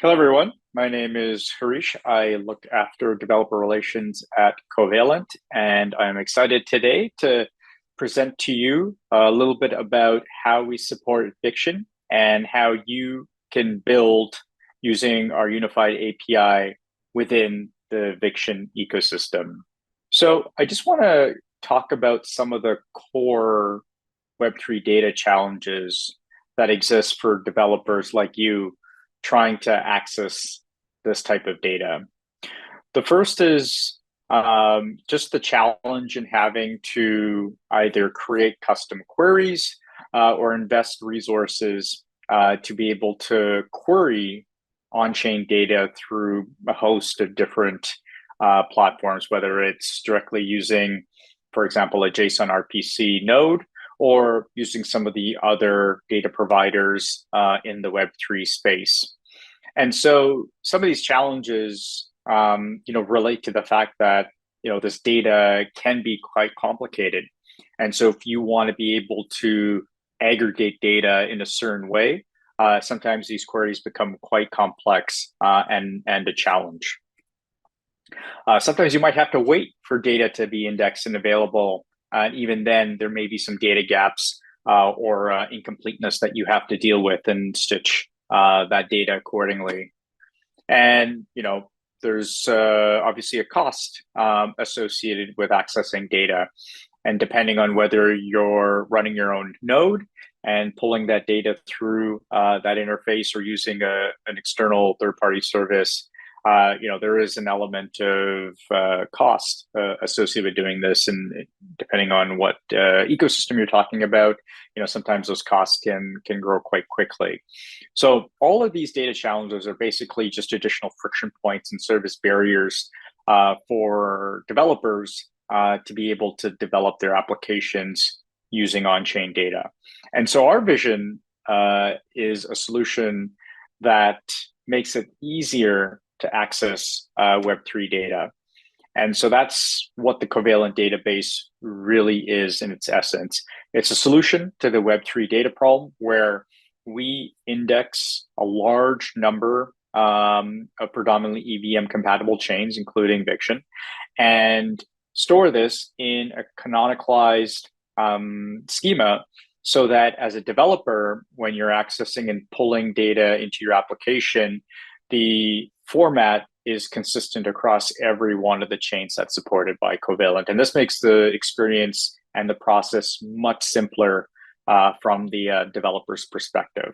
Hello, everyone. My name is Harish. I look after developer relations at Covalent, and I'm excited today to present to you a little bit about how we support Viction and how you can build using our unified API within the Viction ecosystem. So I just want to talk about some of the core Web3 data challenges that exist for developers like you trying to access this type of data. The first is just the challenge in having to either create custom queries or invest resources to be able to query on-chain data through a host of different platforms, whether it's directly using, for example, a JSON RPC node, or using some of the other data providers in the Web3 space. And so some of these challenges, relate to the fact that, this data can be quite complicated. And so if you want to be able to aggregate data in a certain way, sometimes these queries become quite complex and a challenge. Sometimes you might have to wait for data to be indexed and available. And even then, there may be some data gaps or incompleteness that you have to deal with and stitch that data accordingly. And, there's obviously a cost associated with accessing data. And depending on whether you're running your own node and pulling that data through that interface or using an external third-party service, there is an element of cost associated with doing this, and depending on what ecosystem you're talking about, sometimes those costs can grow quite quickly. So all of these data challenges are basically just additional friction points and service barriers for developers to be able to develop their applications using on-chain data. And so our vision is a solution that makes it easier to access Web3 data. And so that's what the Covalent database really is in its essence. It's a solution to the Web3 data problem where we index a large number of predominantly EVM compatible chains, including Viction, and store this in a canonicalized schema so that as a developer, when you're accessing and pulling data into your application, the format is consistent across every one of the chains that's supported by Covalent. And this makes the experience and the process much simpler from the developer's perspective.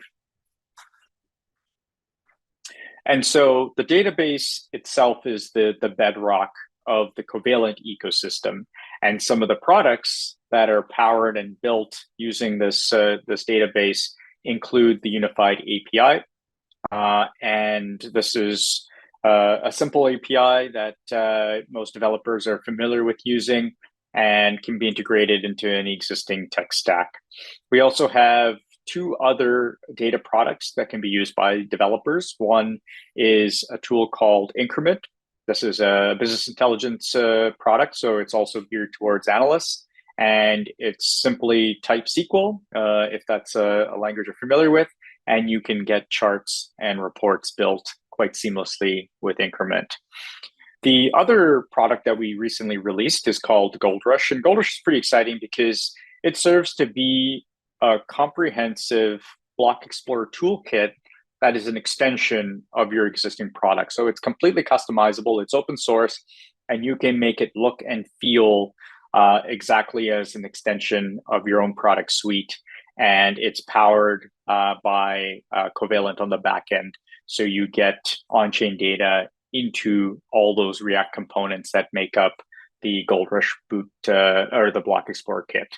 And so the database itself is the bedrock of the Covalent ecosystem. And some of the products that are powered and built using this database include the unified API. And this is a simple API that most developers are familiar with using and can be integrated into any existing tech stack. We also have two other data products that can be used by developers. One is a tool called Increment. This is a business intelligence product, so it's also geared towards analysts. And it's simply type SQL, if that's a language you're familiar with, and you can get charts and reports built quite seamlessly with Increment. The other product that we recently released is called Gold Rush, and Gold Rush is pretty exciting because it serves to be a comprehensive block explorer toolkit that is an extension of your existing product. So it's completely customizable, it's open source, and you can make it look and feel exactly as an extension of your own product suite. And it's powered by Covalent on the back end. So you get on-chain data into all those React components that make up the Gold Rush boot or the Block Explorer kit.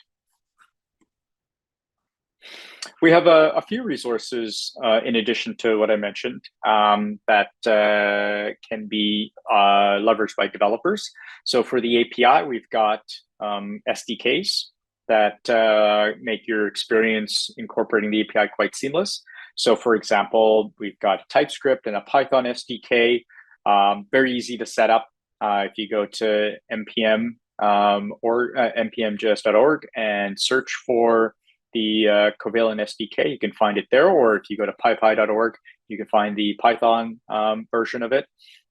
We have a few resources in addition to what I mentioned that can be leveraged by developers. So for the API, we've got SDKs that make your experience incorporating the API quite seamless. So for example, we've got TypeScript and a Python SDK, very easy to set up. If you go to npm or npmjs.org and search for the Covalent SDK, you can find it there. Or if you go to pypy.org, You can find the Python version of it,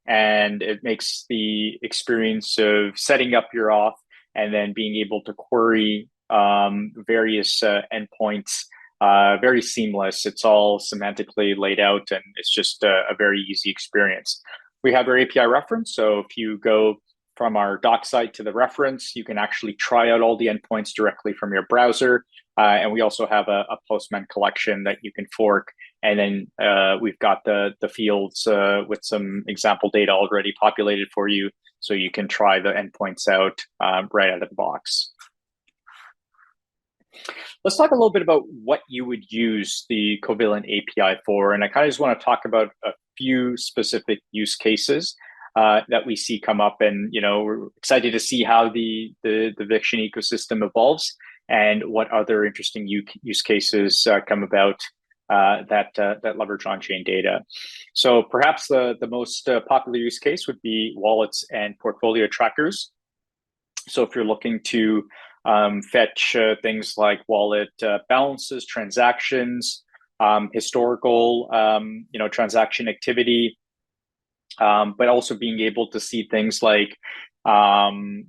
and it makes the experience of setting up your auth and then being able to query various endpoints very seamless. It's all semantically laid out, and it's just a very easy experience. We have our API reference, so if you go from our doc site to the reference, you can actually try out all the endpoints directly from your browser. And we also have a Postman collection that you can fork. And then we've got the fields with some example data already populated for you, so you can try the endpoints out right out of the box. Let's talk a little bit about what you would use the Covalent API for. And I kind of just want to talk about a few specific use cases that we see come up. And, we're excited to see how the Viction ecosystem evolves and what other interesting use cases come about that leverage on-chain data. So perhaps the most popular use case would be wallets and portfolio trackers. So if you're looking to fetch things like wallet balances, transactions, historical, transaction activity, but also being able to see things like, from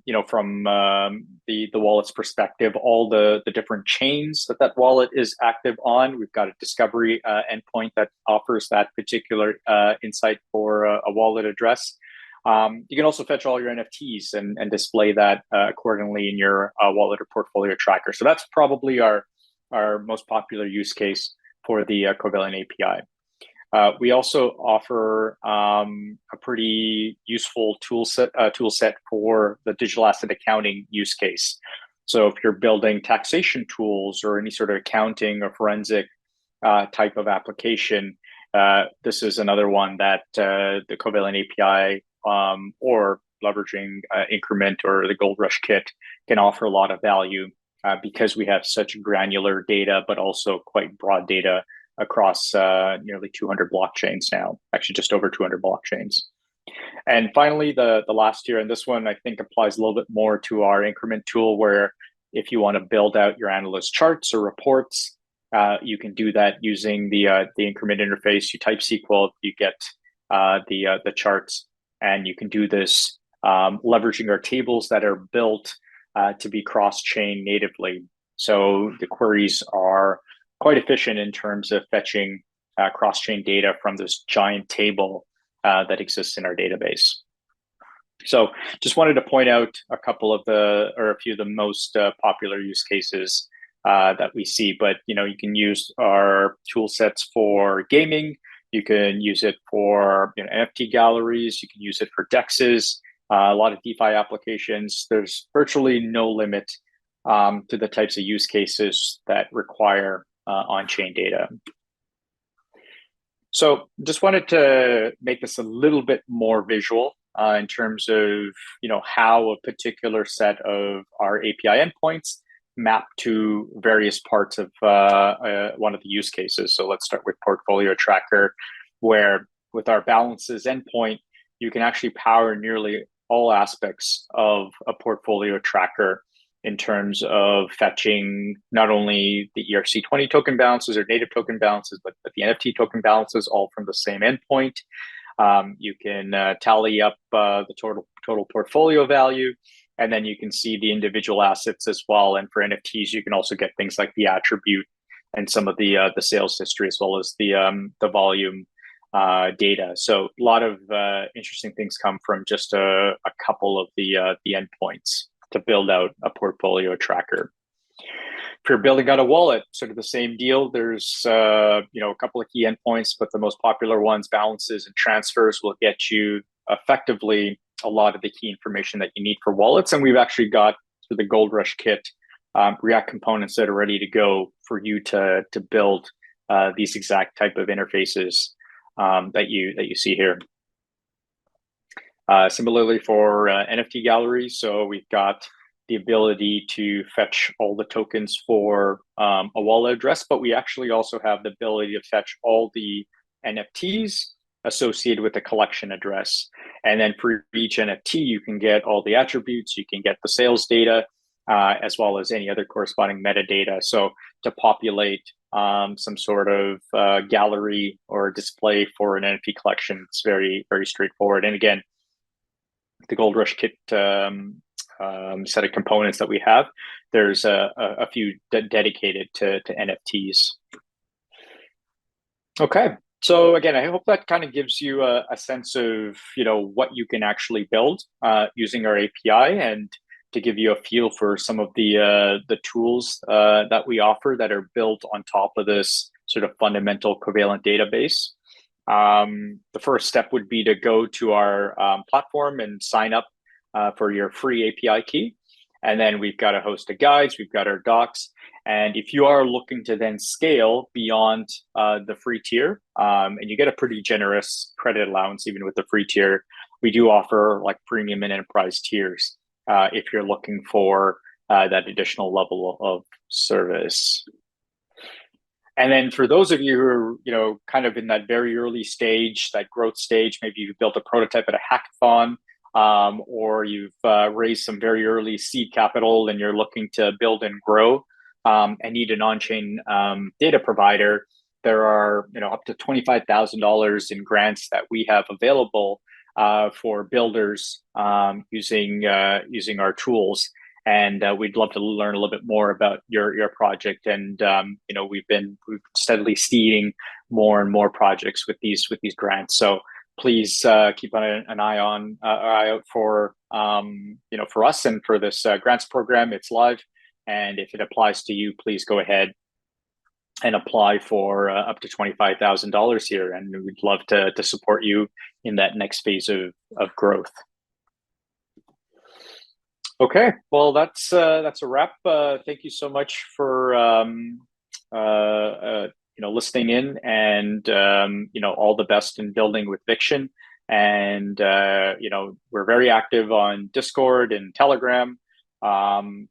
the wallet's perspective, all the different chains that wallet is active on. We've got a discovery endpoint that offers that particular insight for a wallet address. You can also fetch all your NFTs and display that accordingly in your wallet or portfolio tracker. So that's probably our most popular use case for the Covalent API. We also offer a pretty useful tool set for the digital asset accounting use case. So if you're building taxation tools or any sort of accounting or forensic type of application, this is another one that the Covalent API or leveraging Increment or the Gold Rush Kit can offer a lot of value because we have such granular data, but also quite broad data across nearly 200 blockchains now, actually just over 200 blockchains. And finally, the last tier, and this one I think applies a little bit more to our Increment tool, where if you want to build out your analyst charts or reports, you can do that using the Increment interface. You type SQL, you get the charts, and you can do this leveraging our tables that are built to be cross-chain natively. So the queries are quite efficient in terms of fetching cross-chain data from this giant table that exists in our database. So just wanted to point out a few of the most popular use cases that we see. But you can use our tool sets for gaming. You can use it for NFT galleries. You can use it for DEXs. A lot of DeFi applications. There's virtually no limit to the types of use cases that require on-chain data. So just wanted to make this a little bit more visual in terms of how a particular set of our API endpoints map to various parts of one of the use cases. So let's start with portfolio tracker, where with our balances endpoint, you can actually power nearly all aspects of a portfolio tracker in terms of fetching not only the ERC20 token balances or native token balances, but the NFT token balances all from the same endpoint. You can tally up the total portfolio value, and then you can see the individual assets as well. And for NFTs, you can also get things like the attribute and some of the sales history, as well as the volume data. So a lot of interesting things come from just a couple of the endpoints to build out a portfolio tracker. If you're building out a wallet, sort of the same deal. There's a couple of key endpoints, but the most popular ones, balances and transfers, will get you effectively a lot of the key information that you need for wallets. And we've actually got through the Gold Rush Kit React components that are ready to go for you to build these exact type of interfaces that you see here. Similarly for NFT galleries, so we've got the ability to fetch all the tokens for a wallet address, but we actually also have the ability to fetch all the NFTs associated with the collection address. And then for each NFT, you can get all the attributes, you can get the sales data, as well as any other corresponding metadata. So to populate some sort of gallery or display for an NFT collection. It's very, very straightforward. And again, the Gold Rush Kit set of components that we have, there's a few dedicated to NFTs. Okay. So again, I hope that kind of gives you a sense of, what you can actually build using our API, and to give you a feel for some of the tools that we offer that are built on top of this sort of fundamental Covalent database. The first step would be to go to our platform and sign up for your free API key. And then we've got a host of guides, we've got our docs. And if you are looking to then scale beyond the free tier, and you get a pretty generous credit allowance even with the free tier, we do offer like premium and enterprise tiers if you're looking for that additional level of service. And then for those of you who are, kind of in that very early stage, that growth stage, maybe you built a prototype at a hackathon, or you've raised some very early seed capital and you're looking to build and grow, and need an on-chain data provider, there are up to $25,000 in grants that we have available for builders using our tools. And we'd love to learn a little bit more about your project. And we've steadily seeding more and more projects with these grants. So please keep an eye out for for us and for this grants program. It's live, and if it applies to you, please go ahead and apply for up to $25,000 here, and we'd love to support you in that next phase of growth. Okay, well, that's a wrap. Thank you so much for listening in, and all the best in building with Viction. And we're very active on Discord and Telegram.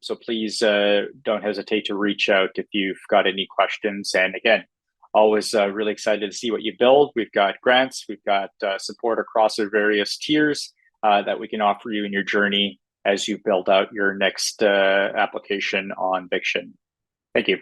So please don't hesitate to reach out if you've got any questions. And again, always really excited to see what you build. We've got grants, we've got support across our various tiers that we can offer you in your journey as you build out your next application on Viction. Thank you.